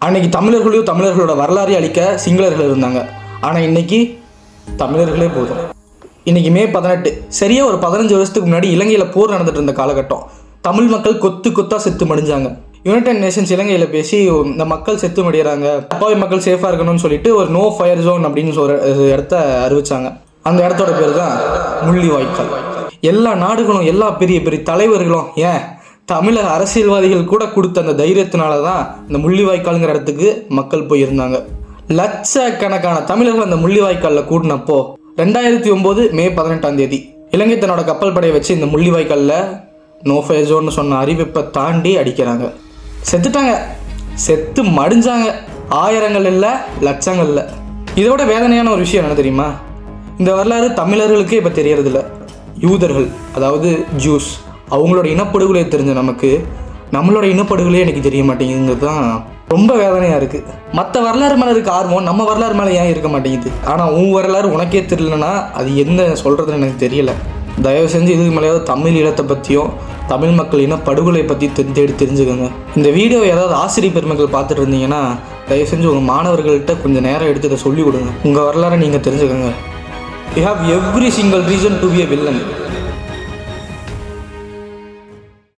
அன்னைக்கு தமிழர்களோட வரலாறை அளிக்க சிங்களர்கள் இருந்தாங்க. ஆனால் இன்னைக்கு தமிழர்களே போதும். இன்னைக்கு மே 18, சரியாக ஒரு 15 வருஷத்துக்கு முன்னாடி இலங்கையில் போர் நடந்துட்டு இருந்த காலகட்டம். தமிழ் மக்கள் கொத்து கொத்தாக செத்து மடிஞ்சாங்க. யுனைடெட் நேஷன்ஸ் இலங்கையில் பேசி இந்த மக்கள் செத்து மடிகிறாங்க, அப்பாவி மக்கள் சேஃபாக இருக்கணும்னு சொல்லிட்டு ஒரு நோ ஃபயர் ஜோன் அப்படின்னு ஒரு இடத்த அறிவிச்சாங்க. அந்த இடத்தோட பேர் தான் முள்ளிவாய்க்கால். எல்லா நாடுகளும் எல்லா பெரிய பெரிய தலைவர்களும் ஏன் தமிழக அரசியல்வாதிகள் கூட கொடுத்த அந்த தைரியத்தினால தான் இந்த முள்ளிவாய்க்கால்ங்கிற இடத்துக்கு மக்கள் போயிருந்தாங்க. லட்சக்கணக்கான தமிழர்கள் அந்த முள்ளிவாய்க்காலில் கூடினப்போ 2009 மே 18 இலங்கை தன்னோட கப்பல் படையை வச்சு இந்த முள்ளிவாய்க்காலில் நோ ஃபயர் ஜோன்னு சொன்ன அறிவிப்பை தாண்டி அடிக்கிறாங்க. செத்துட்டாங்க, செத்து மடிஞ்சாங்க. ஆயிரங்கள் இல்லை, லட்சங்கள் இல்லை. இதோட வேதனையான ஒரு விஷயம் என்ன தெரியுமா? இந்த வரலாறு தமிழர்களுக்கே இப்போ தெரியறதில்ல. யூதர்கள், அதாவது ஜூஸ், அவங்களோட இனப்படுகொலை தெரிஞ்ச நமக்கு நம்மளோட இனப்படுகொலையே எனக்கு தெரிய மாட்டேங்குதுங்கிறது தான் ரொம்ப வேதனையாக இருக்குது. மற்ற வரலாறு மேலே இருக்க ஆர்வம் நம்ம வரலாறு மேலே ஏன் இருக்க மாட்டேங்குது? ஆனால் உன் வரலாறு உனக்கே தெரியலன்னா அது என்ன சொல்கிறதுன்னு எனக்கு தெரியல. தயவு செஞ்சு இதுக்கு மேலேயாவது தமிழ் ஈழத்தை பற்றியும் தமிழ் மக்கள் இனப்படுகொலை பற்றி தெரிஞ்சுக்கோங்க. இந்த வீடியோ ஏதாவது ஆசிரியர் பெருமக்கள் பார்த்துட்டு இருந்தீங்கன்னா தயவு செஞ்சு உங்கள் மாணவர்கள்ட்ட கொஞ்சம் நேரம் எடுத்து இதை சொல்லிக் கொடுங்க. உங்கள் வரலாறை நீங்கள் தெரிஞ்சுக்கோங்க. You have every single reason to be a villain.